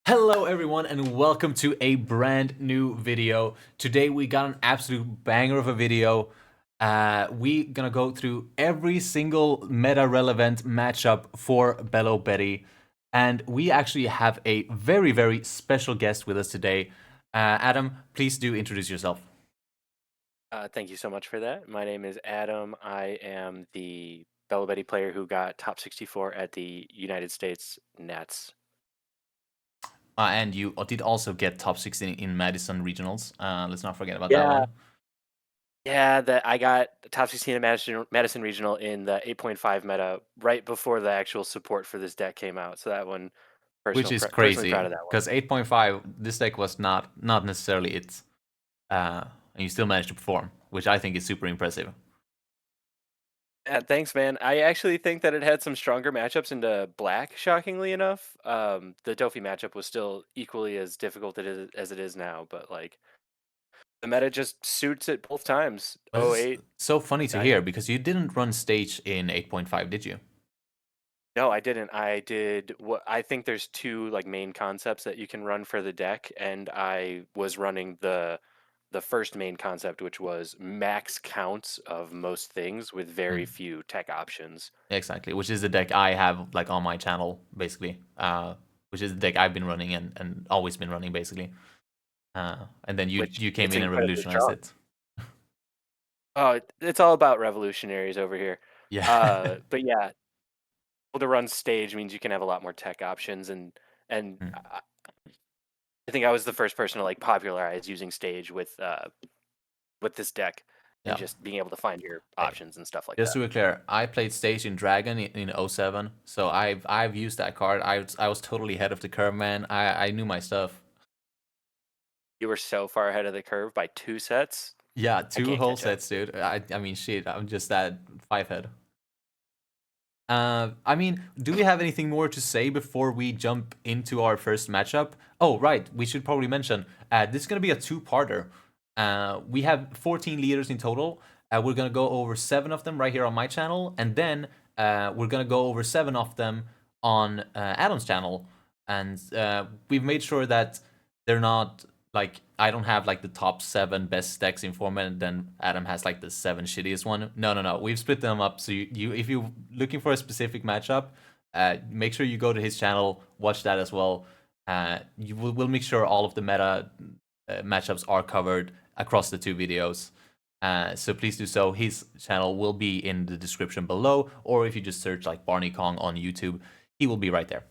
Hello everyone and welcome to a brand new video. Today we got an absolute banger of a video. We gonna go through every single meta relevant matchup for Belo Betty. And we actually have a very special guest with us today. Adam, please do introduce yourself. Thank you so much for that. My name is Adam. I am the Belo Betty player who got top 64 at the United States Nats. And you did also get top 16 in Madison Regionals. Let's not forget about that Yeah, one. yeah. That I got top 16 at Madison Regional in the 8.5 meta right before the actual support for this deck came out. So that one, Which is personally crazy, proud of that one. because 8.5, this deck was not necessarily it. And you still managed to perform, which I think is super impressive. Yeah, thanks, man. I actually think that it had some stronger matchups into black. Shockingly enough, the Dofi matchup was still equally as difficult as it is now, but like. The meta just suits it both times. But Oh it's 08, so funny to 9. hear because you didn't run stage in 8.5, did you? No, I didn't. I did what I think there's two like main concepts that you can run for the deck, and I was running the first main concept, which was max counts of most things with very Mm, few tech options. exactly, which is the deck I have like on my channel, basically. Which is the deck I've been running and always been running, basically. And then you Which you came it's in and incredibly revolutionized strong. it. Oh, it's all about revolutionaries over here. Yeah. But yeah, able to run stage means you can have a lot more tech options, and Mm, I think I was the first person to like popularize using stage with this deck and yeah. just being able to find your Hey, options and stuff like just that. to be clear, I played stage in Dragon in 07, so I've used that card. I was totally ahead of the curve, man. I knew my stuff. You were so far ahead of the curve by 2 sets. Yeah, I two can't whole catch up. sets, dude. I mean, shit. I'm just that five head. I mean, do we have anything more to say before we jump into our first matchup? Oh, right. We should probably mention this is gonna be a two-parter. We have 14 leaders in total. We're gonna go over 7 of them right here on my channel, and then we're gonna go over 7 of them on Adam's channel. And we've made sure that they're not like I don't have like the top 7 best decks in format, and then Adam has like the 7 shittiest one. No. We've split them up. So you if you're looking for a specific matchup, make sure you go to his channel, watch that as well. We'll make sure all of the meta matchups are covered across the 2 videos. So please do so. His channel will be in the description below, or if you just search like Barniekong on YouTube, he will be right there.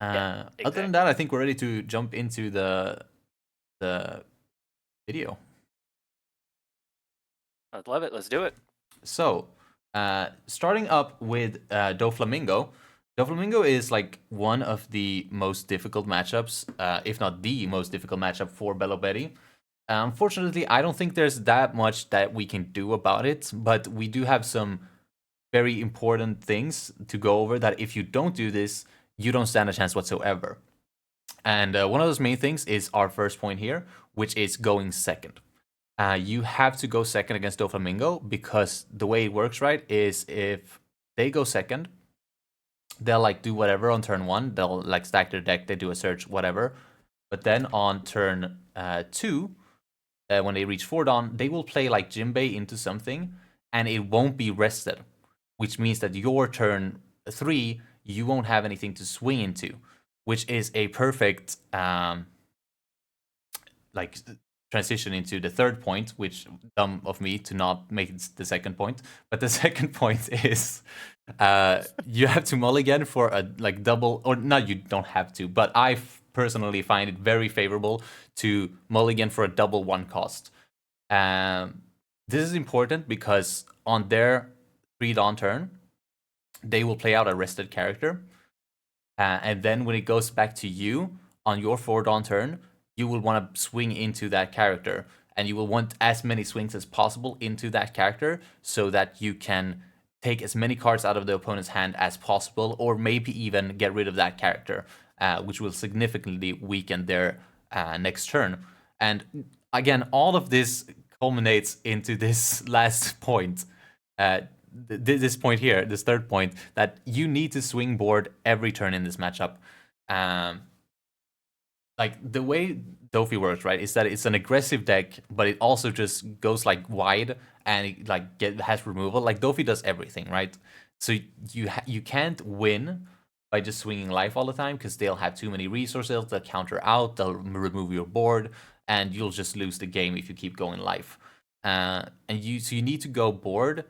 Yeah, Other than exactly. that, I think we're ready to jump into the video. I'd love it. Let's do it. So, starting up with Doflamingo. Doflamingo is like one of the most difficult matchups, if not the most difficult matchup for Belo Betty. Unfortunately, I don't think there's that much that we can do about it, but we do have some very important things to go over that if you don't do this, you don't stand a chance whatsoever. And one of those main things is our first point here, which is going second. You have to go second against Doflamingo because the way it works, right, is if they go second, they'll like do whatever on turn 1. They'll like stack their deck, they do a search, whatever. But then on turn 2, when they reach 4 Dawn, they will play like Jimbei into something, and it won't be rested, which means that your turn 3, you won't have anything to swing into, which is a perfect like transition into the third point, which dumb of me to not make it the second point. But the second point is you have to mulligan for a like double, or not. You don't have to, but I personally find it very favorable to mulligan for a double 1 cost. This is important because on their 3 Dawn turn, they will play out a rested character, and then when it goes back to you on your 4 Dawn turn, you will want to swing into that character, and you will want as many swings as possible into that character so that you can take as many cards out of the opponent's hand as possible, or maybe even get rid of that character, which will significantly weaken their next turn. And again, all of this culminates into this last point. This point here, this third point, that you need to swing board every turn in this matchup. Um, like the way Dofi works, right, is that it's an aggressive deck, but it also just goes like wide and it like has removal. Like Dofi does everything, right? So you can't win by just swinging life all the time because they'll have too many resources. They'll counter out. They'll remove your board, and you'll just lose the game if you keep going life. And you need to go board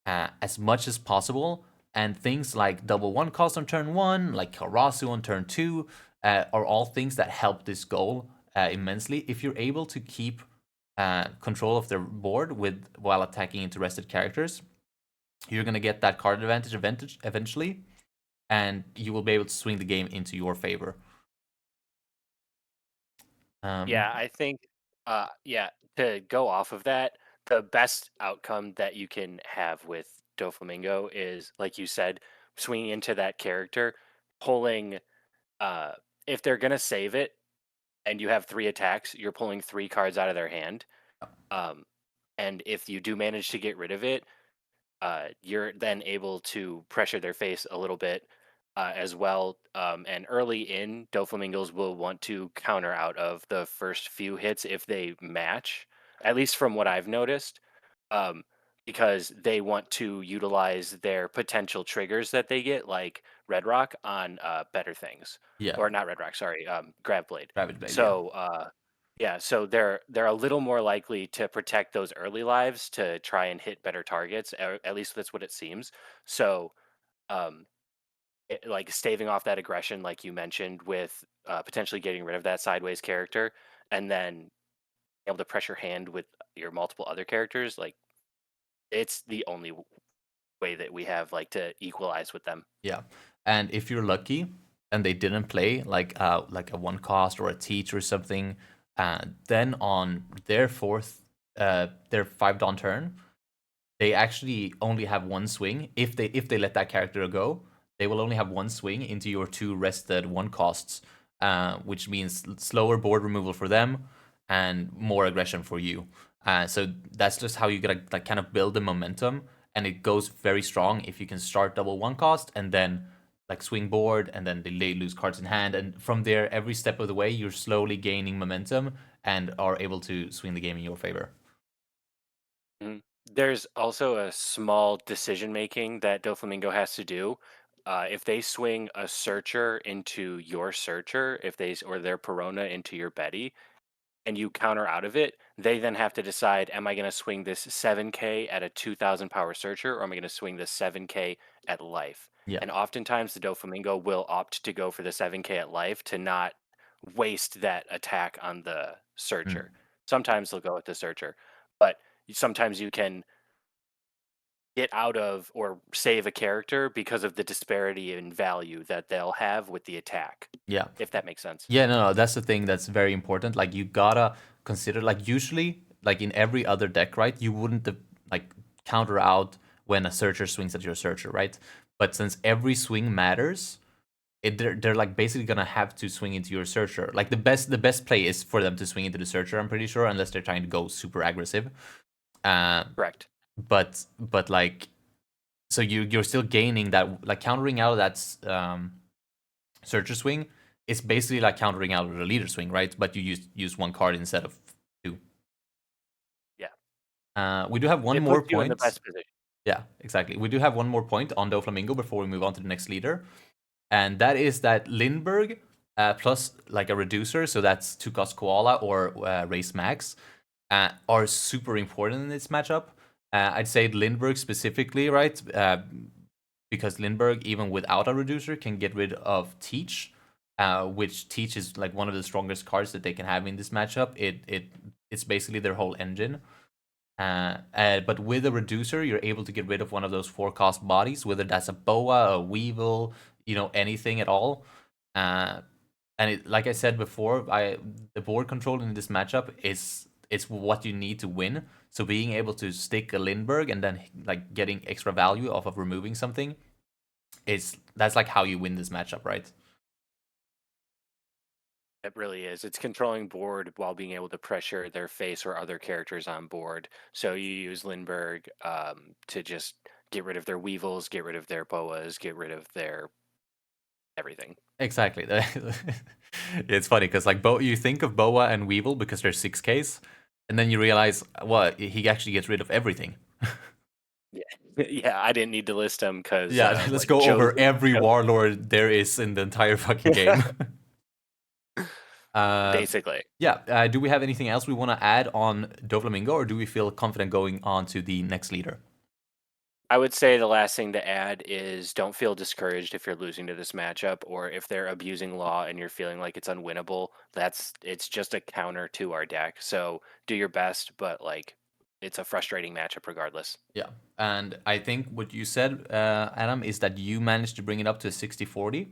as much as possible. And things like double one cost on turn one, like Karasu on turn two, are all things that help this goal immensely. If you're able to keep control of the board with while attacking into rested characters, you're gonna get that card advantage eventually, and you will be able to swing the game into your favor. Yeah, I think, yeah, to go off of that, the best outcome that you can have with Doflamingo is, like you said, swinging into that character, pulling, uh, if they're gonna save it and you have 3 attacks, you're pulling 3 cards out of their hand. Um, and if you do manage to get rid of it, you're then able to pressure their face a little bit as well. And early in, Doflamingos will want to counter out of the first few hits if they match, at least from what I've noticed, um, because they want to utilize their potential triggers that they get, like Red Rock, on better things. Yeah, Or not Red Rock, sorry, Grav Blade. Rabbit Blade. Yeah, So, yeah, so they're a little more likely to protect those early lives to try and hit better targets. At least that's what it seems. So, um, like staving off that aggression, like you mentioned, with potentially getting rid of that sideways character, and then able to pressure hand with your multiple other characters, like it's the only way that we have like to equalize with them. yeah. And if you're lucky and they didn't play like a one cost or a teach or something, then on their their 5 dawn turn, they actually only have one swing. If they let that character go, they will only have one swing into your 2 rested one costs, which means slower board removal for them and more aggression for you. So that's just how you gotta like kind of build the momentum, and it goes very strong if you can start double one cost and then like swing board, and then they lose cards in hand, and from there every step of the way you're slowly gaining momentum and are able to swing the game in your favor. Mhm. There's also a small decision making that Doflamingo has to do. If they swing a searcher into your searcher, if they or their Perona into your Betty, and you counter out of it, they then have to decide: am I going to swing this 7K at a 2,000 power searcher, or am I going to swing this 7K at life? Yeah. And oftentimes the Doflamingo will opt to go for the 7K at life to not waste that attack on the searcher. Mm. Sometimes they'll go with the searcher, but sometimes you can get out of or save a character because of the disparity in value that they'll have with the attack, Yeah. if that makes sense. Yeah, no, that's the thing that's very important. Like you gotta consider, like usually, like in every other deck, right? You wouldn't like counter out when a searcher swings at your searcher, right? But since every swing matters, they're like basically gonna have to swing into your searcher. Like the best play is for them to swing into the searcher. I'm pretty sure, unless they're trying to go super aggressive. Uh, Correct. but like so you're still gaining that, like countering out of that searcher swing is basically like countering out of the leader swing, right? But you use one card instead of two. Yeah. We do have one It more puts you in the point. best position. Yeah, exactly. We do have one more point on Doflamingo before we move on to the next leader, and that is that Lindbergh plus like a reducer, so that's 2 cost Koala or Race Max, are super important in this matchup. I'd say Lindbergh specifically, right? Because Lindbergh, even without a reducer, can get rid of Teach, which Teach is like one of the strongest cards that they can have in this matchup. It's basically their whole engine. But with a reducer, you're able to get rid of one of those 4 cost bodies, whether that's a boa, a weevil, anything at all. Uh, and like I said before, the board control in this matchup is what you need to win. So being able to stick a Lindbergh and then like getting extra value off of removing something that's like how you win this matchup, right? It really is. It's controlling board while being able to pressure their face or other characters on board. So you use Lindbergh to just get rid of their weevils, get rid of their boas, get rid of their everything. Exactly. It's funny because like you think of Boa and Weevil because they're 6Ks, and then you realize what he actually gets rid of everything. Yeah, yeah. I didn't need to list them because Yeah, let's go over every warlord there is in the entire fucking game. basically. Yeah. Do we have anything else we want to add on Doflamingo, or do we feel confident going on to the next leader? I would say the last thing to add is don't feel discouraged if you're losing to this matchup or if they're abusing law and you're feeling like it's unwinnable. It's just a counter to our deck. So do your best, but like it's a frustrating matchup regardless. Yeah, and I think what you said, Adam, is that you managed to bring it up to 60-40.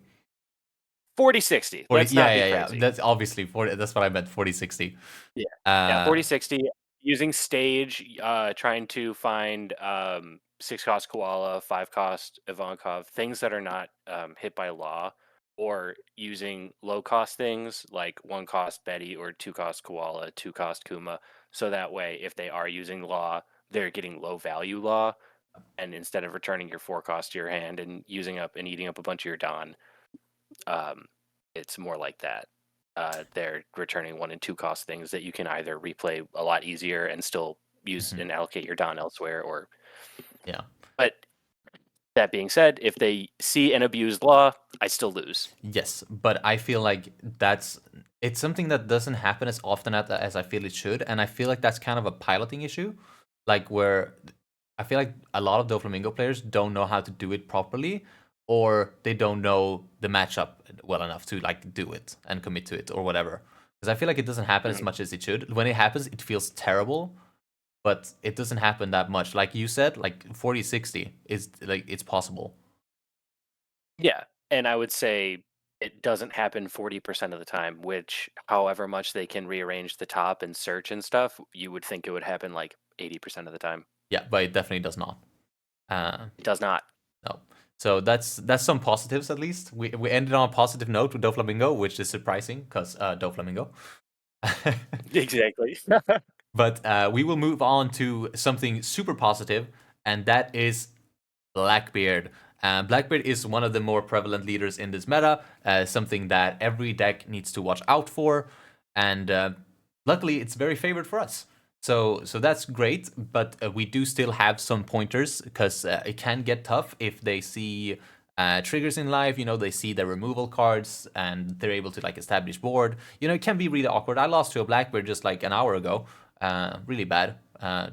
40-60. 40, Let's not be yeah. crazy. That's obviously 40. That's what I meant, 40-60. Yeah. Yeah, 40-60. Using stage, trying to find 6-cost Koala, 5-cost Ivankov, things that are not hit by law, or using low-cost things like 1-cost Betty or 2-cost Koala, 2-cost Kuma, so that way if they are using law, they're getting low-value law, and instead of returning your 4-cost to your hand and using up and eating up a bunch of your Don, it's more like that. They're returning 1 and 2-cost things that you can either replay a lot easier and still use and allocate your Don elsewhere, or Yeah. But that being said, if they see an abused law, I still lose. Yes, but I feel like it's something that doesn't happen as often as I feel it should, and I feel like that's kind of a piloting issue, like where I feel like a lot of Doflamingo players don't know how to do it properly, or they don't know the matchup well enough to like do it and commit to it or whatever. Because I feel like it doesn't happen as much as it should. When it happens, it feels terrible, but it doesn't happen that much. Like you said, like 40-60 is like it's possible. Yeah, and I would say it doesn't happen 40% of the time, which however much they can rearrange the top and search and stuff, you would think it would happen like 80% of the time. Yeah, but it definitely does not. It does not. No. So that's some positives at least. We ended on a positive note with Doflamingo, which is surprising because Doflamingo. Exactly. But we will move on to something super positive, and that is Blackbeard. Blackbeard is one of the more prevalent leaders in this meta, something that every deck needs to watch out for, and luckily it's very favored for us. So that's great, but we do still have some pointers because it can get tough if they see triggers in live. You know, they see their removal cards and they're able to like establish board. You know, it can be really awkward. I lost to a Blackbeard just like an hour ago. Really bad.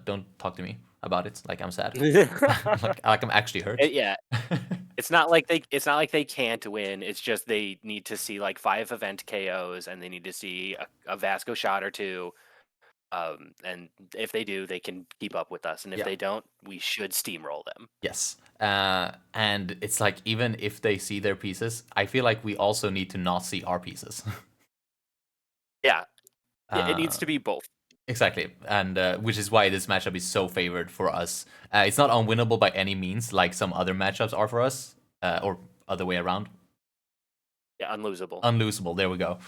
Don't talk to me about it. Like I'm sad. like I'm actually hurt. Yeah. It's not like they can't win. It's just they need to see like 5 event KOs and they need to see a Vasco shot or 2. And if they do, they can keep up with us. And if they don't, we should steamroll them. Yes. And it's like even if they see their pieces, I feel like we also need to not see our pieces. Yeah. It needs to be both. Exactly, and which is why this matchup is so favored for us. It's not unwinnable by any means, like some other matchups are for us, or other way around. Yeah, unlosable. Unlosable. There we go.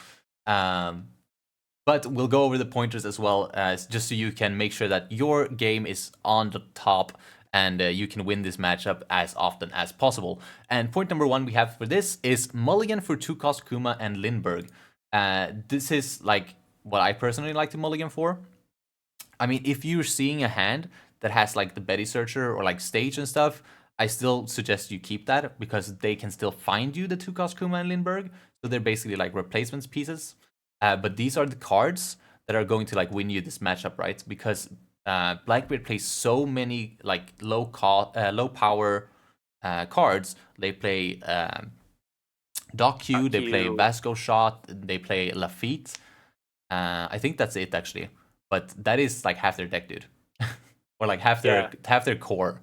But we'll go over the pointers as well, just so you can make sure that your game is on the top and you can win this matchup as often as possible. And point number 1 we have for this is Mulligan for 2-cost Kuma and Lindbergh. This is like what I personally like to mulligan for. I mean, if you're seeing a hand that has like the Betty Searcher or like stage and stuff, I still suggest you keep that because they can still find you the 2-cost Kuma and Lindbergh. So they're basically like replacements pieces. But these are the cards that are going to like win you this matchup, right? Because Blackbeard plays so many like low power cards. They play Doc Q, they play Vasco Shot, they play Lafitte. I think that's it actually, but that is like half their deck, dude, or like half their core.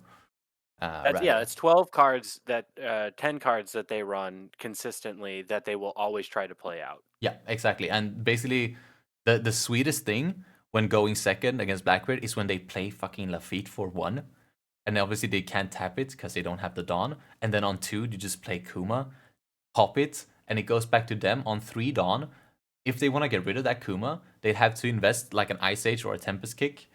It's 12 cards that 10 cards that they run consistently that they will always try to play out. Yeah, exactly. And basically, the sweetest thing when going second against Blackbeard is when they play fucking Lafitte for 1, and obviously they can't tap it because they don't have the Dawn. And then on 2, you just play Kuma, pop it, and it goes back to them on 3 Dawn. If they want to get rid of that Kuma, they'd have to invest like an Ice Age or a Tempest Kick,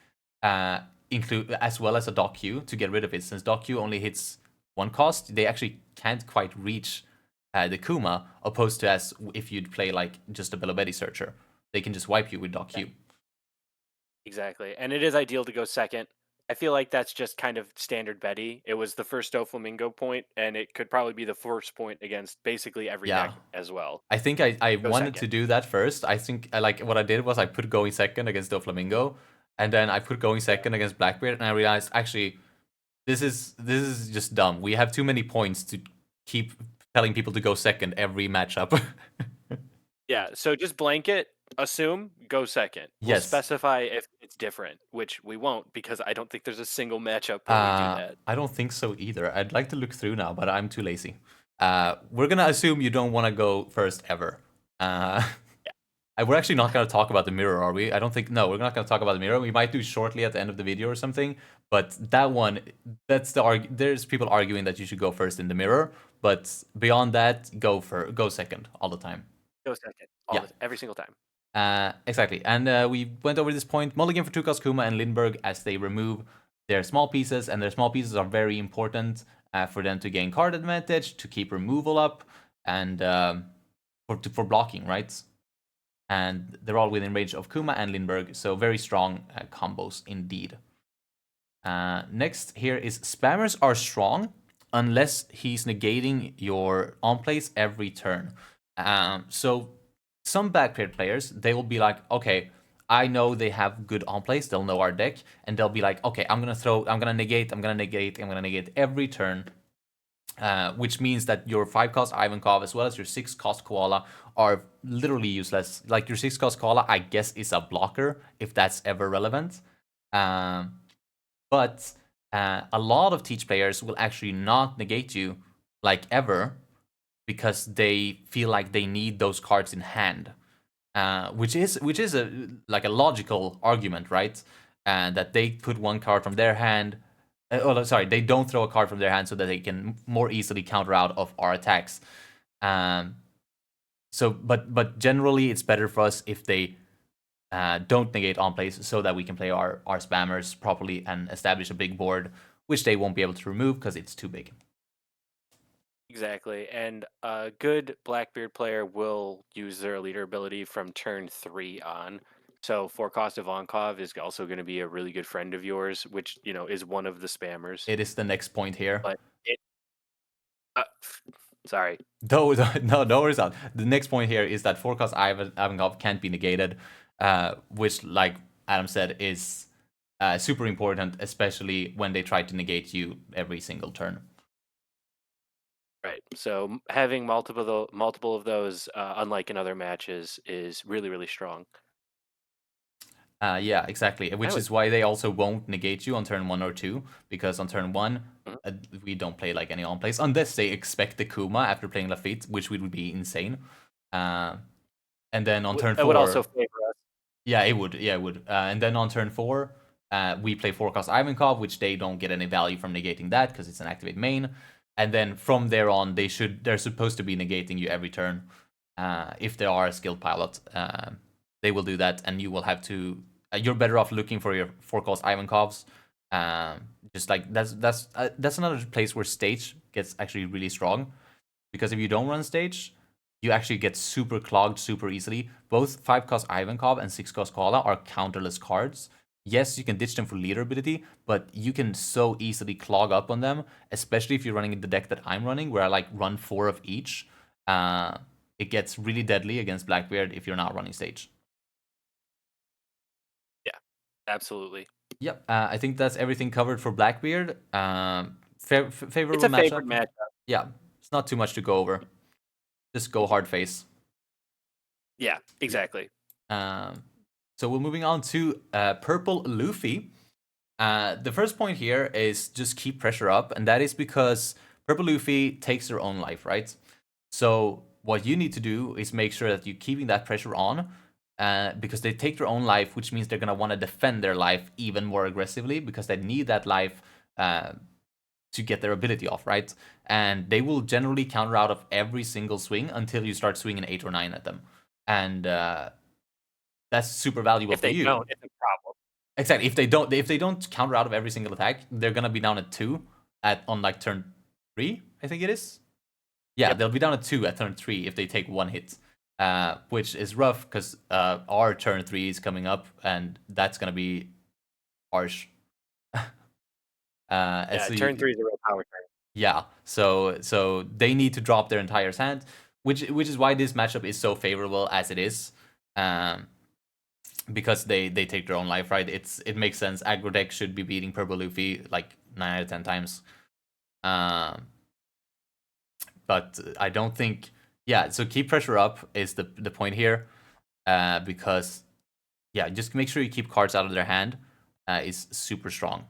include as well as a Doc Q to get rid of it. Since Doc Q only hits 1 cost, they actually can't quite reach the Kuma, opposed to as if you'd play like just a Belo Betty searcher. They can just wipe you with Doc Q. Exactly. And it is ideal to go second. I feel like that's just kind of standard Betty. It was the first Doflamingo point, and it could probably be the first point against basically every Yeah. deck as well. I think I Go wanted second. to do that first. I think like what I did was I put going second against Doflamingo, and then I put going second against Blackbeard, and I realized actually this is just dumb. We have too many points to keep telling people to go second every matchup. Yeah, so just blanket, assume, go second. We'll Yes. specify if it's different, which we won't because I don't think there's a single matchup where we do that. I don't think so either. I'd like to look through now, but I'm too lazy. We're gonna assume you don't want to go first ever. We're actually not gonna talk about the mirror, are we? I don't think. No, we're not gonna talk about the mirror. We might do shortly at the end of the video or something. But that one, that's the there's people arguing that you should go first in the mirror, but beyond that, go second all the time. Go second, every single time. Exactly. And we went over this point. Mulligan for 2-cost Kuma and Lindbergh as they remove their small pieces, and their small pieces are very important for them to gain card advantage, to keep removal up, and for blocking, right? And they're all within range of Kuma and Lindbergh, so very strong combos indeed. Next here is spammers are strong unless he's negating your on-plays every turn. So some Blackbeard players, they will be like, okay, I know they have good on-plays, they'll know our deck, and they'll be like, okay, I'm gonna negate every turn. Which means that your 5-cost Ivankov as well as your 6-cost Koala are literally useless. Like your 6-cost Koala, I guess, is a blocker, if that's ever relevant. But a lot of Teach players will actually not negate you, like ever, because they feel like they need those cards in hand. Which is a logical argument, right? That they put one card from their hand. They don't throw a card from their hand so that they can more easily counter out of our attacks. But generally, it's better for us if they don't negate on plays so that we can play our spammers properly and establish a big board, which they won't be able to remove because it's too big. Exactly, and a good Blackbeard player will use their leader ability from turn 3 on. So 4-cost Ivankov is also going to be a really good friend of yours, which is one of the spammers. It is the next point here. But sorry. No worries out. The next point here is that 4-cost Ivankov can't be negated, which, like Adam said, is super important, especially when they try to negate you every single turn. Right. So having multiple of those, unlike in other matches, is really, really strong. Yeah, exactly. Which is why they also won't negate you on turn 1 or 2, because on turn 1, we don't play like any on-plays, unless they expect the Kuma after playing Lafitte, which would be insane. And then on turn 4... It would also favor us. Yeah, it would. Yeah, it would. And then on turn 4, we play 4-cost Ivankov, which they don't get any value from negating that, because it's an activate main. And then from there on, they're supposed to be negating you every turn. If they are a skilled pilot, they will do that, and you will have to... you're better off looking for your 4-cost Ivankovs. Just like that's another place where stage gets actually really strong, because if you don't run stage, you actually get super clogged super easily. Both 5-cost Ivankov and 6-cost Koala are counterless cards. Yes, you can ditch them for leader ability, but you can so easily clog up on them, especially if you're running the deck that I'm running, where I like run 4 of each. It gets really deadly against Blackbeard if you're not running stage. Absolutely. Yep, I think that's everything covered for Blackbeard. Favorable It's a matchup. favorite matchup. Yeah, it's not too much to go over. Just go hard face. Yeah, exactly. So we're moving on to Purple Luffy. The first point here is just keep pressure up, and that is because Purple Luffy takes their own life, right? So what you need to do is make sure that you're keeping that pressure on, because they take their own life, which means they're going to want to defend their life even more aggressively, because they need that life to get their ability off, right? And they will generally counter out of every single swing until you start swinging 8 or 9 at them. And that's super valuable for you. If they don't, it's a problem. Exactly. If they don't counter out of every single attack, they're going to be down at 2 on like turn 3, I think it is. Yeah, Yep. they'll be down to 2 at turn 3 if they take 1 hit, which is rough because our turn 3 is coming up, and that's gonna be harsh. Yeah, so turn you, 3 is a real power turn. yeah, so they need to drop their entire hand, which is why this matchup is so favorable as it is, because they take their own life, right? It makes sense. Aggro deck should be beating Purple Luffy like 9 out of 10 times. But I don't think. Yeah, so keep pressure up is the point here, because yeah, just make sure you keep cards out of their hand. Is super strong.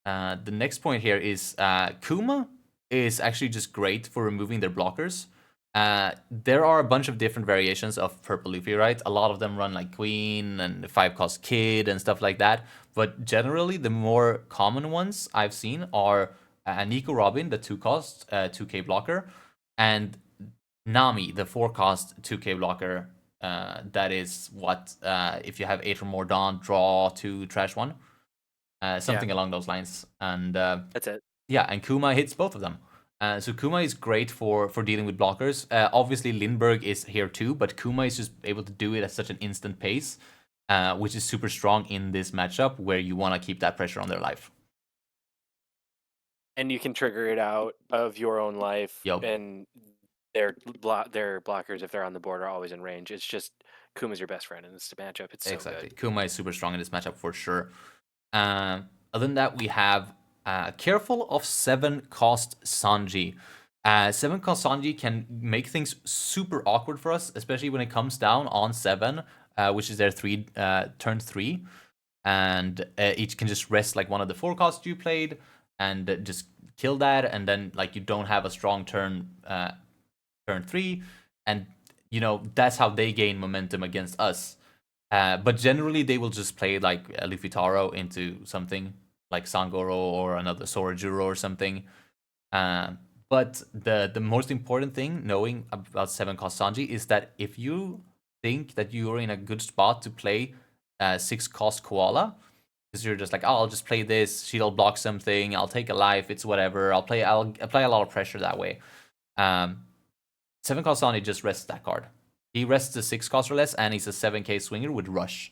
The next point here is Kuma is actually just great for removing their blockers. There are a bunch of different variations of Purple Luffy, right? A lot of them run like Queen and 5-cost Kid and stuff like that. But generally, the more common ones I've seen are Nico Robin, the 2-cost 2k blocker, and Nami, the 4-cost 2k blocker. That is what, if you have 8 or more Dawn, draw 2, trash 1. Something along those lines. And That's it. yeah, and Kuma hits both of them. So Kuma is great for dealing with blockers. Obviously, Lindbergh is here too, but Kuma is just able to do it at such an instant pace, which is super strong in this matchup where you want to keep that pressure on their life. And you can trigger it out of your own life, Yup. and their blockers, if they're on the board, are always in range. It's just Kuma's your best friend in this matchup. It's so Exactly. good. Kuma is super strong in this matchup for sure. Other than that, we have careful of 7-cost Sanji. 7-cost Sanji can make things super awkward for us, especially when it comes down on 7, which is their turn 3. And each can just rest like one of the 4-costs you played and just kill that. And then like you don't have a strong turn 3. And, that's how they gain momentum against us. But generally, they will just play like Luffy Taro into something like Sangoro or another Sorajuro or something. But the most important thing, knowing about 7-cost Sanji, is that if you think that you're in a good spot to play 6-cost Koala, because you're just like, oh, I'll just play this, she'll block something, I'll take a life, it's whatever, I'll apply a lot of pressure that way. 7-cost Sanji just rests that card. He rests a 6-cost or less, and he's a 7k swinger with Rush.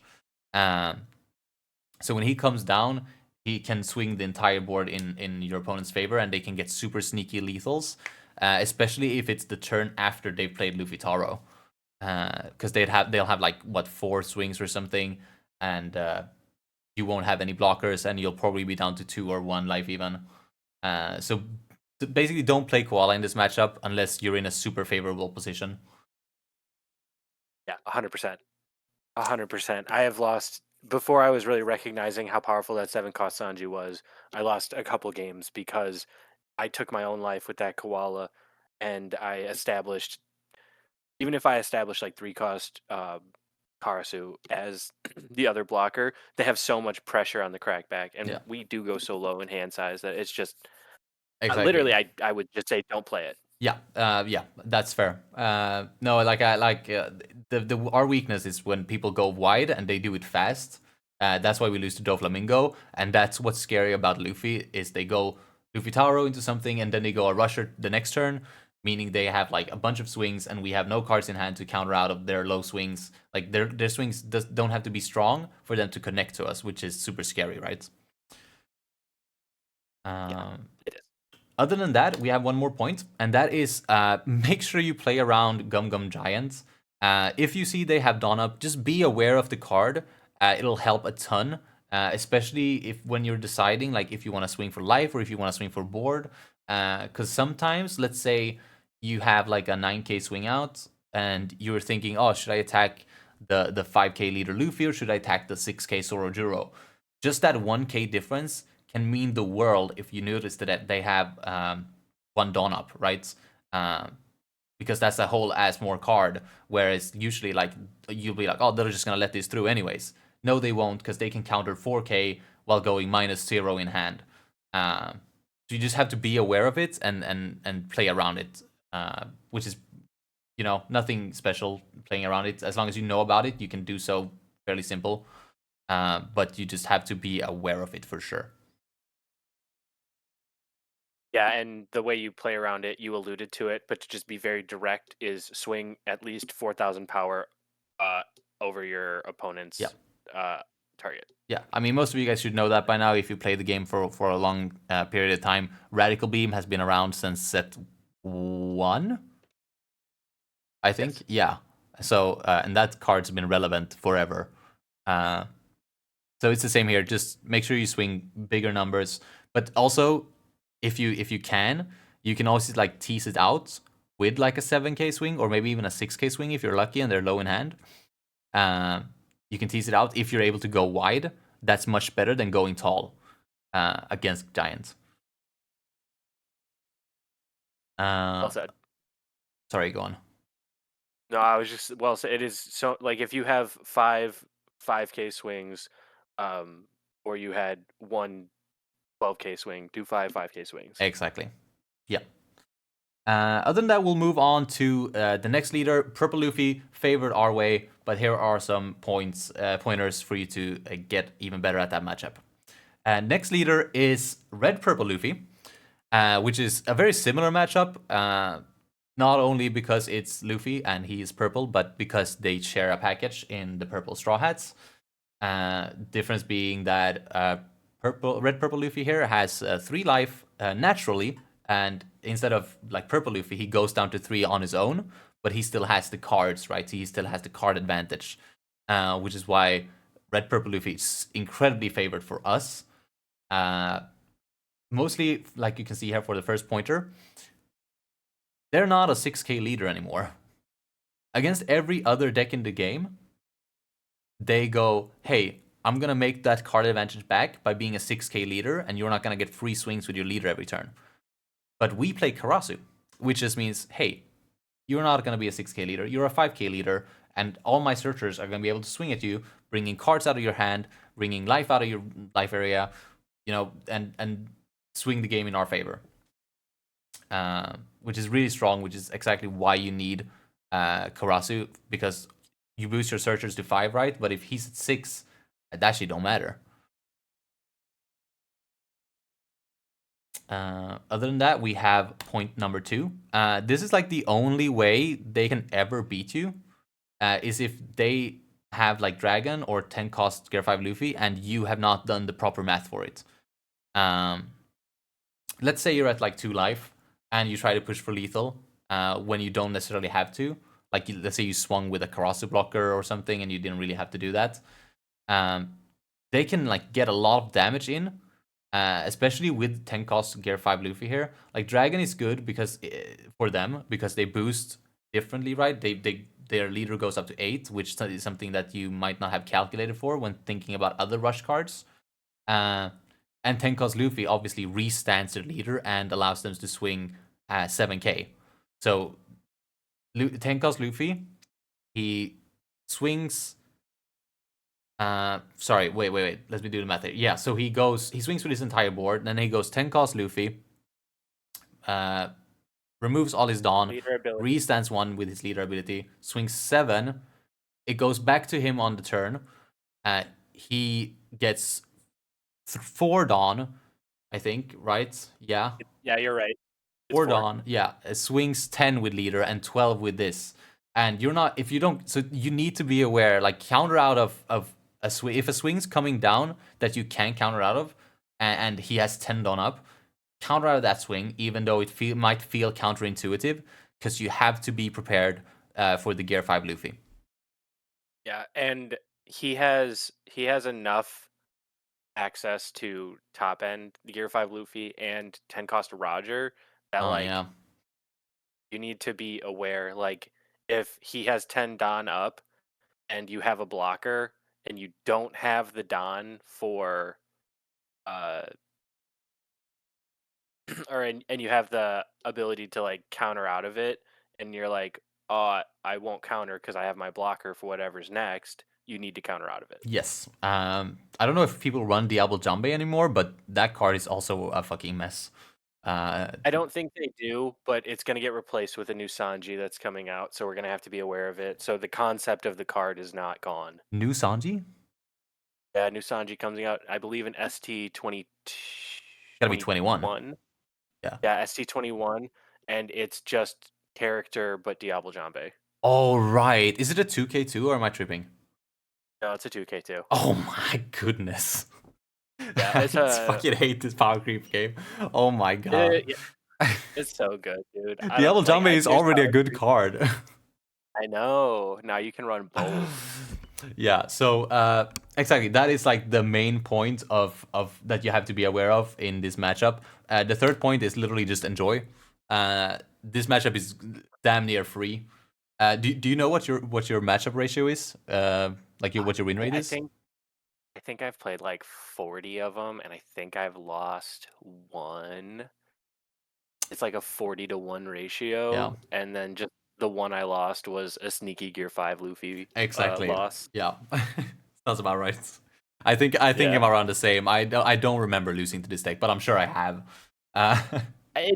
So when he comes down, he can swing the entire board in your opponent's favor, and they can get super sneaky lethals, especially if it's the turn after they've played Luffy Taro. Because they'll have like, what, 4 swings or something, and you won't have any blockers, and you'll probably be down to 2 or 1 life even. So basically, don't play Koala in this matchup unless you're in a super favorable position. Yeah, 100%. 100%. I have lost, before I was really recognizing how powerful that 7-cost Sanji was, I lost a couple games because I took my own life with that Koala, and I established, even if I established like 3-cost Karasu as the other blocker, they have so much pressure on the crackback, and Yeah. we do go so low in hand size that it's just Exactly. literally I would just say don't play it. Yeah, yeah, that's fair. No, our weakness is when people go wide and they do it fast. That's why we lose to Doflamingo, and that's what's scary about Luffy is they go Luffy Taro into something and then they go a rusher the next turn, meaning they have like a bunch of swings and we have no cards in hand to counter out of their low swings. Like their swings don't have to be strong for them to connect to us, which is super scary, right? Yeah, it is. Other than that, we have one more point, and that is make sure you play around Gum Gum Giants. If you see they have Dawn up, just be aware of the card. It'll help a ton, especially if when you're deciding like if you want to swing for life or if you want to swing for board. Because sometimes, let's say you have like a 9k swing out, and you're thinking, oh, should I attack the 5k leader Luffy or should I attack the 6k Sorojuro? Just that 1k difference can mean the world if you notice that they have one Dawn up, right? Because that's a whole ass more card. Whereas usually, like, you'll be like, oh, they're just gonna let this through anyways. No, they won't, because they can counter 4k while going -0 in hand. So you just have to be aware of it and play around it, which is, nothing special playing around it. As long as you know about it, you can do so fairly simple. But you just have to be aware of it for sure. Yeah, and the way you play around it, you alluded to it, but to just be very direct is swing at least 4,000 power uh, over your Yeah. opponent's target. Yeah, I mean, most of you guys should know that by now if you play the game for a long period of time. Radical Beam has been around since set 1, I think. Yes. Yeah. So, and that card's been relevant forever. So it's the same here. Just make sure you swing bigger numbers, but also if you can, you can also like tease it out with like a 7k swing or maybe even a 6k swing if you're lucky and they're low in hand. You can tease it out if you're able to go wide. That's much better than going tall against giants. Well said. Sorry, go on. No, I was just well. So it is so like if you have 5K swings, or you had one 12K swing, do 5K swings. Exactly. Yeah. Other than that, we'll move on to the next leader. Purple Luffy favored our way, but here are some pointers for you to get even better at that matchup. Next leader is Red Purple Luffy, which is a very similar matchup. Not only because it's Luffy and he is purple, but because they share a package in the purple Straw Hats. Difference being that Red Purple Luffy here has 3 life naturally, and instead of like Purple Luffy, he goes down to 3 on his own, but he still has the cards, right? He still has the card advantage, which is why Red Purple Luffy is incredibly favored for us. Mostly, like you can see here for the first pointer, they're not a 6k leader anymore. Against every other deck in the game, they go, hey, I'm going to make that card advantage back by being a 6k leader, and you're not going to get free swings with your leader every turn. But we play Karasu, which just means, hey, you're not going to be a 6k leader, you're a 5k leader, and all my searchers are going to be able to swing at you, bringing cards out of your hand, bringing life out of your life area, and swing the game in our favor. Which is really strong, which is exactly why you need Karasu, because you boost your searchers to 5, right? But if he's at 6, it actually don't matter. Other than that, we have point number 2. This is like the only way they can ever beat you, is if they have like Dragon or 10 cost Gear 5 Luffy and you have not done the proper math for it. Let's say you're at like 2 life and you try to push for lethal when you don't necessarily have to. Like, let's say you swung with a Karasu blocker or something and you didn't really have to do that. They can like get a lot of damage in, especially with 10 cost Gear 5 Luffy here. Like, Dragon is good because for them, because they boost differently, right? Their leader goes up to 8, which is something that you might not have calculated for when thinking about other rush cards. And 10 cost Luffy obviously restands their leader and allows them to swing 7k. So 10 cost Luffy, he swings. Sorry, wait. Let me do the math here. Yeah, so he swings with his entire board, then he goes 10 cost Luffy, removes all his Dawn, restands 1 with his leader ability, swings 7. It goes back to him on the turn. He gets 4 Dawn, I think, right? Yeah. Yeah, you're right. It's 4 Dawn. Yeah, it swings 10 with leader and 12 with this. And you're not, if you don't, so you need to be aware, like, counter out of a swing. If a swing's coming down that you can counter out of, and he has 10 Dawn up, counter out of that swing, even though it might feel counterintuitive, because you have to be prepared for the Gear 5 Luffy. Yeah, and he has enough access to top end Gear 5 Luffy and 10 cost Roger that you need to be aware. Like, if he has 10 Don up and you have a blocker and you don't have the Don for and you have the ability to like counter out of it, and you're like, oh, I won't counter because I have my blocker for whatever's next. You need to counter out of it. Yes. I don't know if people run Diablo Jambe anymore, but that card is also a fucking mess. I don't think they do, but it's going to get replaced with a new Sanji that's coming out, so we're going to have to be aware of it. So the concept of the card is not gone. New Sanji? Yeah, new Sanji coming out, I believe, in ST 20. Gotta be 21. Yeah, ST21, and it's just character but Diablo Jambe. Oh, right. Is it a 2K2 or am I tripping? No, it's a 2K2. Oh my goodness. Yeah, I it's a fucking hate this power creep game. Oh my god. yeah, it's so good, dude. I don't Diablo like Jambe is there's already a power good creep. card. I know. Now you can run both. Yeah, so exactly, that is like the main point of that you have to be aware of in this matchup. The third point is literally just enjoy. This matchup is damn near free. Do you know what your matchup ratio is? Like what your win rate I is? think I think I've played like 40 of them, and I think I've lost one. It's like a 40-to-1 Yeah, ratio, and then just the one I lost was a sneaky Gear 5 Luffy exactly. loss. Yeah, sounds about right. I think I'm Yeah. around the same. I don't remember losing to this deck, but I'm sure I have. Uh, I,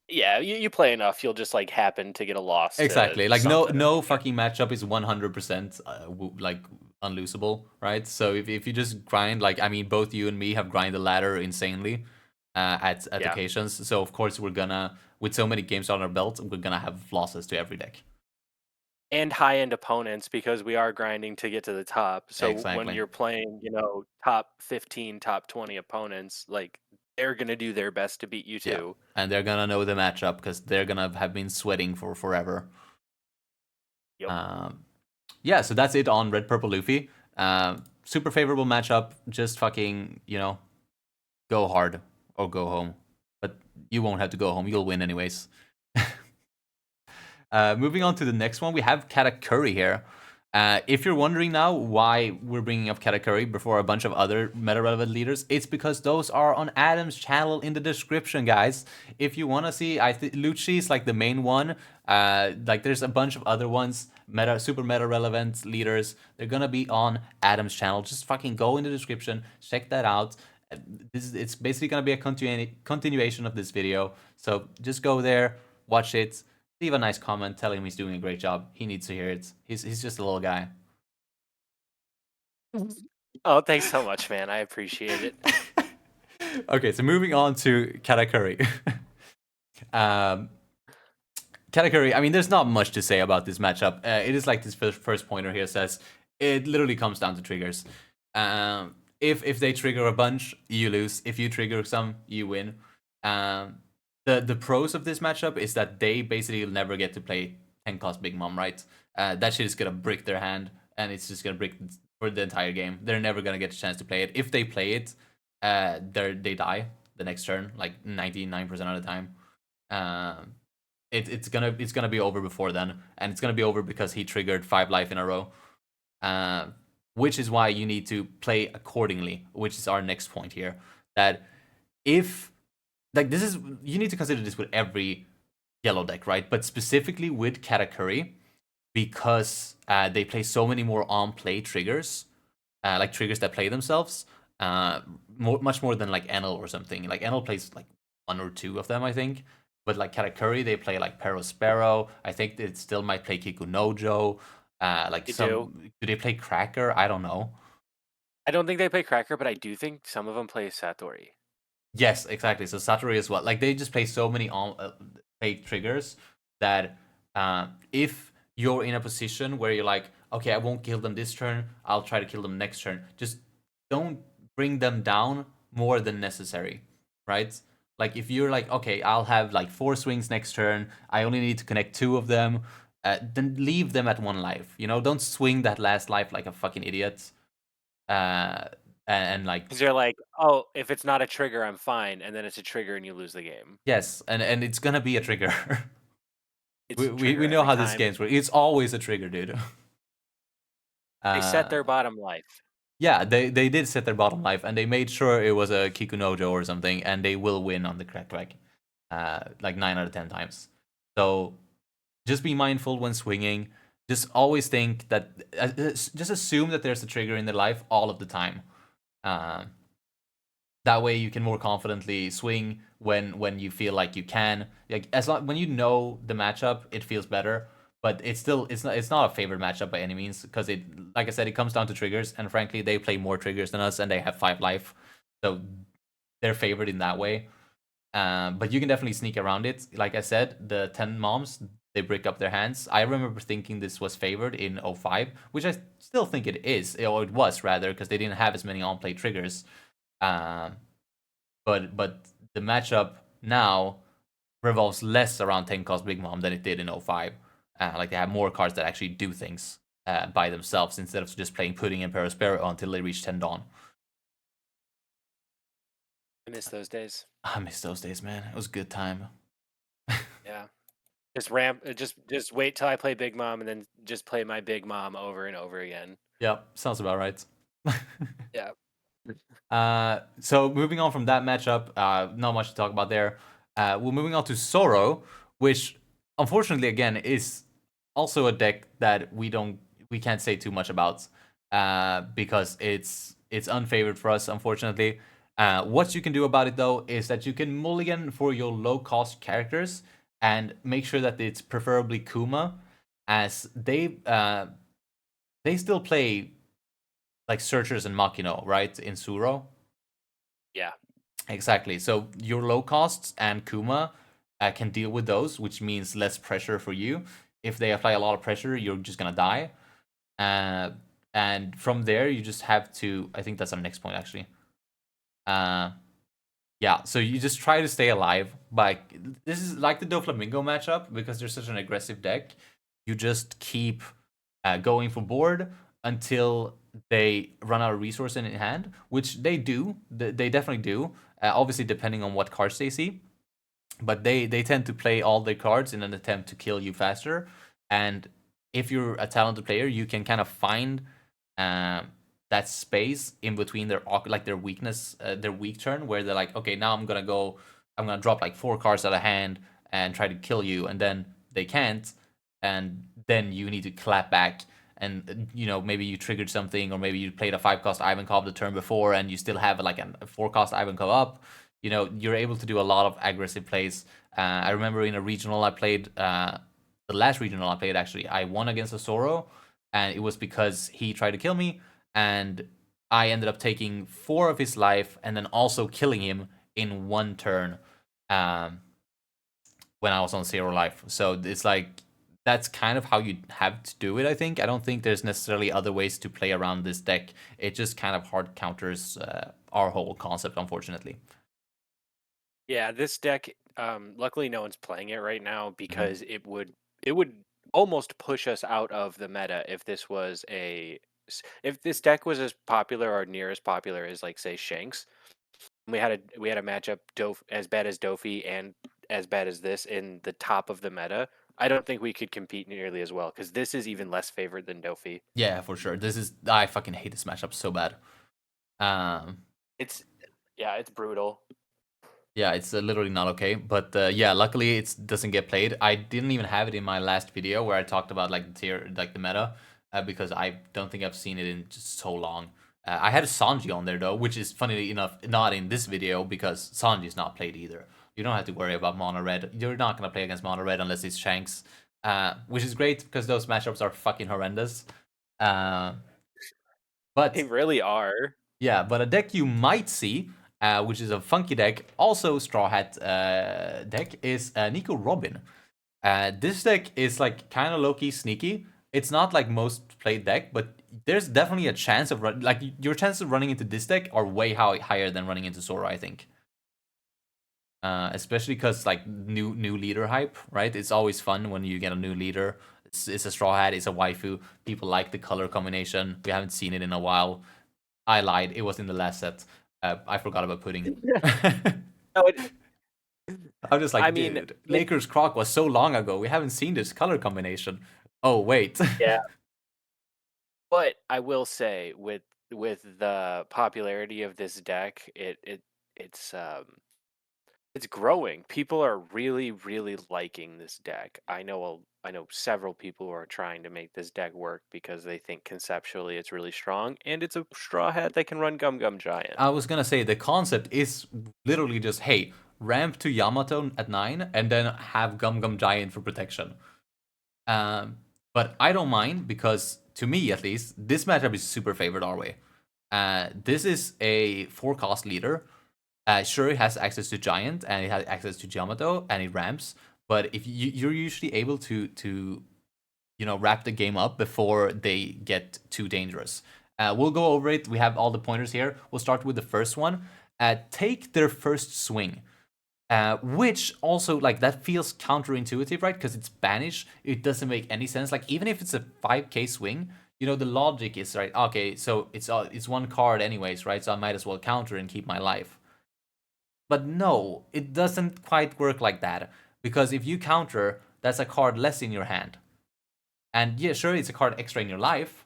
yeah, you play enough, you'll just like happen to get a loss to Exactly. Like no something. no fucking matchup is 100% like unlosable, right? So if you just grind, like I mean both you and me have grinded the ladder insanely at Yeah. occasions. So of course we're gonna, with so many games on our belt, we're gonna have losses to every deck. And high-end opponents because we are grinding to get to the top. So when Exactly. you're playing, top 15, top 20 opponents, like they're gonna do their best to beat you Yeah. too. And they're gonna know the matchup because they're gonna have been sweating for forever. Yep. Um, yeah, so that's it on Red Purple Luffy. Super favorable matchup. Just fucking, go hard or go home. But you won't have to go home. You'll win anyways. Moving on to the next one, we have Katak Curry here. If you're wondering now why we're bringing up Katak Curry before a bunch of other meta-relevant leaders, it's because those are on Adam's channel in the description, guys. If you want to see, Lucci is like the main one. Like there's a bunch of other ones, super meta-relevant leaders. They're gonna be on Adam's channel. Just fucking go in the description, check that out. It's basically gonna be a continuation of this video. So just go there, watch it, leave a nice comment telling him he's doing a great job. He needs to hear it. He's just a little guy. Oh, thanks so much, man. I appreciate it. Okay, so moving on to Katak Curry. um, Katak Curry, I mean, there's not much to say about this matchup. It is like this first pointer here says, it literally comes down to triggers. If they trigger a bunch, you lose. If you trigger some, you win. The pros of this matchup is that they basically never get to play 10 cost Big Mom, right? That shit is gonna brick their hand, and it's just gonna brick for the entire game. They're never gonna get a chance to play it. If they play it, they die the next turn, like 99% of the time. It's gonna be over before then, and it's gonna be over because he triggered 5 life in a row. Which is why you need to play accordingly, which is our next point here. That if this is, you need to consider this with every yellow deck, right? But specifically with Katak Curry, because they play so many more on play triggers, like triggers that play themselves, much more than like Enel or something. Like Enel plays like 1 or 2 of them, I think. But like Katak Curry, they play like Pero Sparrow. I think it still might play Kikunojo. Like They do. do they play Cracker? I don't know. I don't think they play Cracker, but I do think some of them play Satori. Yes, exactly. So Satori as well. Like they just play so many on play triggers that if you're in a position where you're like, okay, I won't kill them this turn, I'll try to kill them next turn. Just don't bring them down more than necessary, right? Like if you're like, okay, I'll have like 4 swings next turn, I only need to connect 2 of them, then leave them at 1 life. Don't swing that last life like a fucking idiot. Uh, and like, Because you're like, oh, if it's not a trigger, I'm fine, and then it's a trigger and you lose the game. yes, and it's gonna be a trigger. It's we, a we trigger we know every how this time. game's work. It's always a trigger, dude. They set Uh, their bottom life. yeah, they did set their bottom life, and they made sure it was a Kikunojo or something, and they will win on the crack track, like 9 out of 10 times. So just be mindful when swinging. Just always think that, just assume that there's a trigger in their life all of the time. Uh, that way you can more confidently swing when you feel like you can. Like when you know the matchup, it feels better. But it's not a favorite matchup by any means, because it, like I said, it comes down to triggers, and frankly they play more triggers than us and they have 5 life, so they're favored in that way. But you can definitely sneak around it. Like I said, the 10 moms, they break up their hands. I remember thinking this was favored in 05, which I still think it is, or it was rather, because they didn't have as many on-play triggers. But the matchup now revolves less around 10 cost Big Mom than it did in 05. Like they have more cards that actually do things by themselves instead of just playing Pudding and Perospero until they reach 10 Dawn. I miss those days. I miss those days, man. It was a good time. Yeah. Just ramp. Just wait till I play Big Mom, and then just play my Big Mom over and over again. Yep, sounds about right. Yeah. So moving on from that matchup, not much to talk about there. We're moving on to Zoro, which unfortunately again is also a deck that we can't say too much about because it's unfavored for us, unfortunately. What you can do about it though is that you can mulligan for your low cost characters and make sure that it's preferably Kuma, as they still play like Searchers and Makino, right, in Suro. Yeah. Exactly. So your low costs and Kuma can deal with those, which means less pressure for you. If they apply a lot of pressure, you're just gonna die. And from there, you just have to. I think that's our next point, actually. Yeah. So you just try to stay alive. But this is like the Doflamingo matchup because they're such an aggressive deck. You just keep going for board until they run out of resource in hand, which they do. They definitely do. Obviously, depending on what cards they see, but they tend to play all their cards in an attempt to kill you faster. And if you're a talented player, you can kind of find that space in between their weakness, their weak turn, where they're like, okay, now I'm gonna drop like 4 cards out of hand and try to kill you, and then they can't, and then you need to clap back. And maybe you triggered something, or maybe you played a 5-cost Ivankov the turn before, and you still have like a 4-cost Ivankov up. You're able to do a lot of aggressive plays. I remember in a regional I played, the last regional I played actually, I won against a Zoro, and it was because he tried to kill me, and I ended up taking 4 of his life and then also killing him in 1 turn when I was on 0 life. So it's like, that's kind of how you have to do it, I think. I don't think there's necessarily other ways to play around this deck. It just kind of hard counters our whole concept, unfortunately. Yeah, this deck. Luckily, no one's playing it right now because it would almost push us out of the meta if this was if this deck was as popular or near as popular as, like, say, Shanks. We had a matchup as bad as Dofi and as bad as this in the top of the meta. I don't think we could compete nearly as well because this is even less favored than Dofi. Yeah, for sure. I fucking hate this matchup so bad. It's brutal. Yeah, it's literally not okay. But yeah, luckily it doesn't get played. I didn't even have it in my last video where I talked about like the meta, because I don't think I've seen it in just so long. I had a Sanji on there though, which is funnily enough not in this video because Sanji is not played either. You don't have to worry about mono red. You're not gonna play against mono red unless it's Shanks, which is great because those matchups are fucking horrendous. But They really are. yeah, but a deck you might see, which is a funky deck, also Straw Hat deck, is Nico Robin. This deck is like kind of low-key sneaky. It's not like most played deck, but there's definitely a chance of your chances of running into this deck are way higher than running into Zoro, I think. Especially because like new leader hype, right? It's always fun when you get a new leader. It's a Straw Hat, it's a waifu. People like the color combination. We haven't seen it in a while. I lied. It was in the last set. I forgot about Pudding. No, I was just like, I mean, dude, Lakers Croc was so long ago. We haven't seen this color combination. Oh, wait. yeah. But I will say, with the popularity of this deck, it's growing. People are really, really liking this deck. I know several people who are trying to make this deck work because they think conceptually it's really strong, and it's a Straw Hat that can run Gum Gum Giant. I was gonna say the concept is literally just, hey, ramp to Yamato at 9 and then have Gum Gum Giant for protection. But I don't mind because, to me at least, this matchup is super favored our way. This is a 4-cost leader. Sure, it has access to Giant and it has access to Yamato and it ramps, but if you're usually able to wrap the game up before they get too dangerous. We'll go over it. We have all the pointers here. We'll start with the first one. Take their first swing. Which also, like, that feels counterintuitive, right? Because it's Banish. It doesn't make any sense. Like, even if it's a 5k swing, the logic is, right, okay, so it's one card anyways, right? So I might as well counter and keep my life. But no, it doesn't quite work like that. Because if you counter, that's a card less in your hand. And yeah, sure, it's a card extra in your life,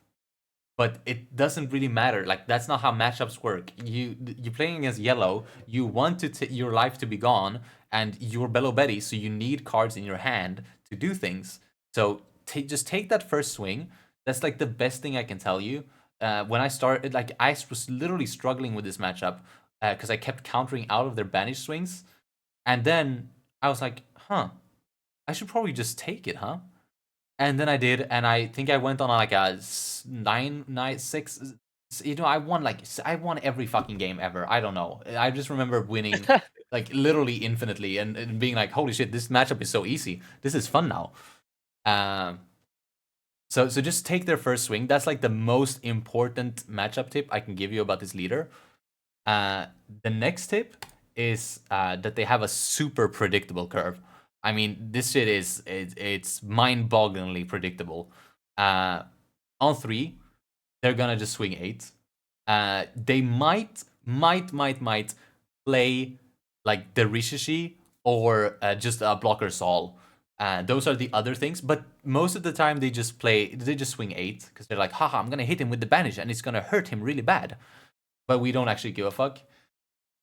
but it doesn't really matter. Like, that's not how matchups work. You're playing against yellow. You want your life to be gone, and you're Belo Betty, so you need cards in your hand to do things. So just take that first swing. That's like the best thing I can tell you. When I started, like, I was literally struggling with this matchup because I kept countering out of their banish swings, and then I was like, huh, I should probably just take it, huh? And then I did, and I think I went on like a 9-6. I won every fucking game ever. I don't know. I just remember winning like literally infinitely, and being like, holy shit, this matchup is so easy. This is fun now. So just take their first swing. That's like the most important matchup tip I can give you about this leader. The next tip is that they have a super predictable curve. I mean, this shit it's mind-bogglingly predictable. On 3, they're gonna just swing 8. They might play like the Rishishi or just a blocker Sol. Those are the other things, but most of the time they just swing 8 because they're like, haha, I'm gonna hit him with the banish and it's gonna hurt him really bad. But we don't actually give a fuck.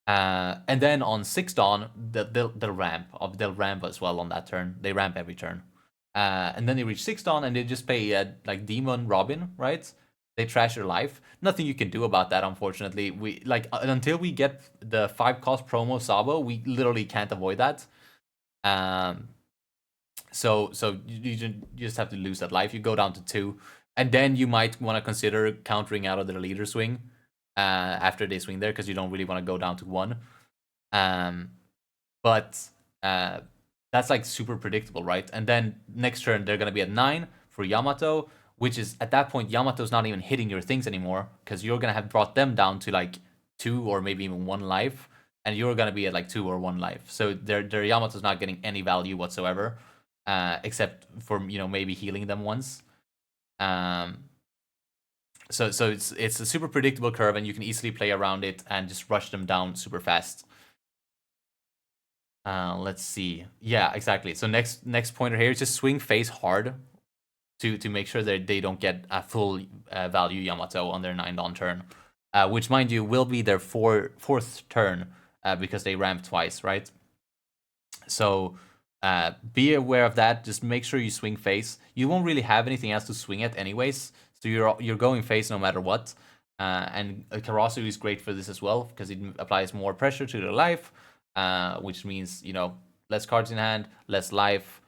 And then on 6 Dawn, they'll ramp. They'll ramp as well on that turn. They ramp every turn. And then they reach 6 Dawn and they just play like Demon Robin, right? They trash your life. Nothing you can do about that, unfortunately. We until we get the 5-cost promo Sabo, we literally can't avoid that. So you just have to lose that life. You go down to 2, and then you might want to consider countering out of their leader swing after they swing there, because you don't really want to go down to 1. But that's like super predictable, right? And then next turn they're gonna be at 9 for Yamato, which is at that point Yamato's not even hitting your things anymore, because you're gonna have brought them down to like 2 or maybe even 1 life, and you're gonna be at like 2 or 1 life. So their Yamato's not getting any value whatsoever, except for maybe healing them once. So it's a super predictable curve, and you can easily play around it and just rush them down super fast. Let's see. Yeah, exactly. So next pointer here is just swing face hard to make sure that they don't get a full value Yamato on their 9 Dawn turn, which, mind you, will be their fourth turn because they ramp twice, right? So be aware of that. Just make sure you swing face. You won't really have anything else to swing at anyways, so you're going face no matter what. And Karasu is great for this as well, because it applies more pressure to their life, which means less cards in hand, less life.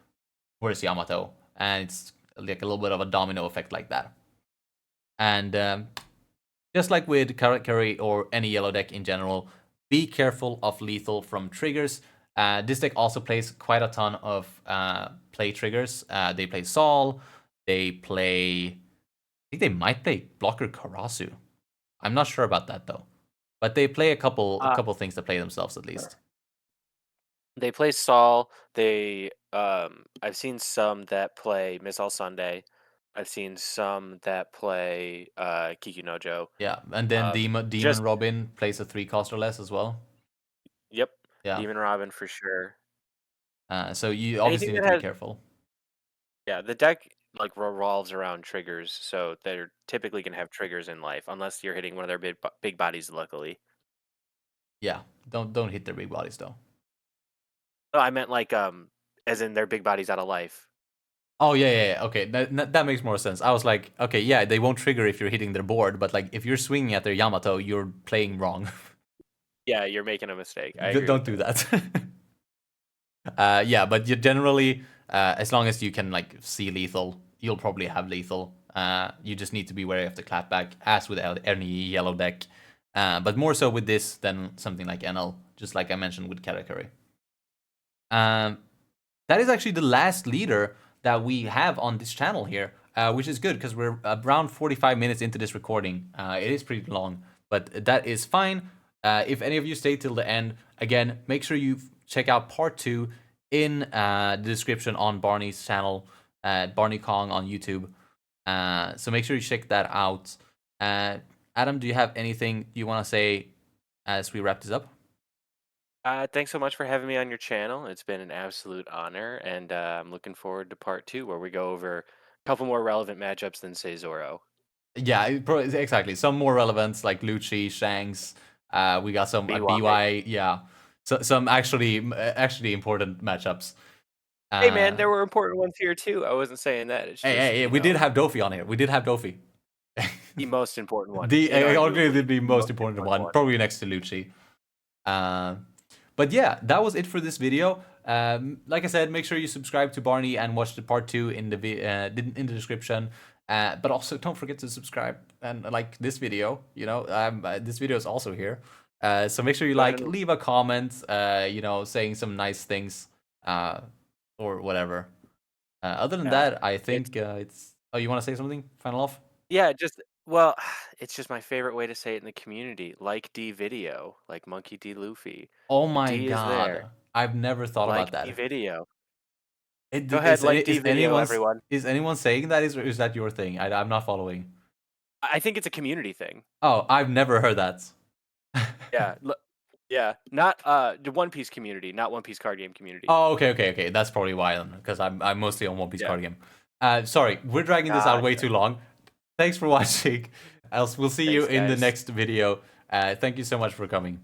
Where's Yamato? And it's like a little bit of a domino effect like that. And just like with Katak Curry or any yellow deck in general, be careful of lethal from triggers. This deck also plays quite a ton of play triggers. They play Sol. They play... I think they might play Blocker Karasu. I'm not sure about that, though. But they play a couple things that play themselves, at least. They play Sol. I've seen some that play Miss All Sunday. I've seen some that play Kiku Nojo. Yeah, and then Demon Robin plays a 3-cost or less as well. Yep. Yeah. Demon Robin for sure. So you obviously need to be careful. Yeah, the deck like revolves around triggers, so they're typically gonna have triggers in life, unless you're hitting one of their big bodies. Luckily. Yeah, don't hit their big bodies though. No, I meant like as in their big bodies out of life. Oh yeah. Okay, that makes more sense. I was like, okay, yeah, they won't trigger if you're hitting their board, but like if you're swinging at their Yamato, you're playing wrong. Yeah, you're making a mistake. Don't do that. Yeah, but you generally, as long as you can like see lethal, you'll probably have lethal. You just need to be wary of the clapback, as with any yellow deck. But more so with this than something like NL, just like I mentioned with Katak Curry. That is actually the last leader that we have on this channel here, which is good because we're around 45 minutes into this recording. It is pretty long, but that is fine. If any of you stay till the end, again, make sure you check out part 2 in the description on Barney's channel, Barniekong on YouTube. So make sure you check that out. Adam, do you have anything you want to say as we wrap this up? Thanks so much for having me on your channel. It's been an absolute honor, and I'm looking forward to part 2 where we go over a couple more relevant matchups than, say, Zoro. Yeah, exactly. Some more relevance like Lucci, Shanks. We got some BY. Yeah, so some actually important matchups. Hey man, there were important ones here too. I wasn't saying that. It's just, hey, we did have Dofi on here. We did have Dofi. The most important one. Arguably the most important one, probably next to Lucci. But yeah, that was it for this video. Like I said, make sure you subscribe to Barney and watch the part 2 in the description. But also don't forget to subscribe and like this video. You know, this video is also here. So make sure you leave a comment. You know, saying some nice things, or whatever. Other than that, I think it's. Oh, you want to say something? Final off? Yeah, well, it's just my favorite way to say it in the community. Like D video, like Monkey D Luffy. Oh my D god, is there. I've never thought about that. D video. Go ahead, like D video, everyone. Is anyone saying that? Is that your thing? I'm not following. I think it's a community thing. Oh, I've never heard that. Yeah, yeah, not the One Piece community, not One Piece card game community. Oh, okay. That's probably why then, because I'm mostly on One Piece card game. Sorry, we're dragging this out way too long. Thanks for watching. We'll see you in the next video. Thank you so much for coming.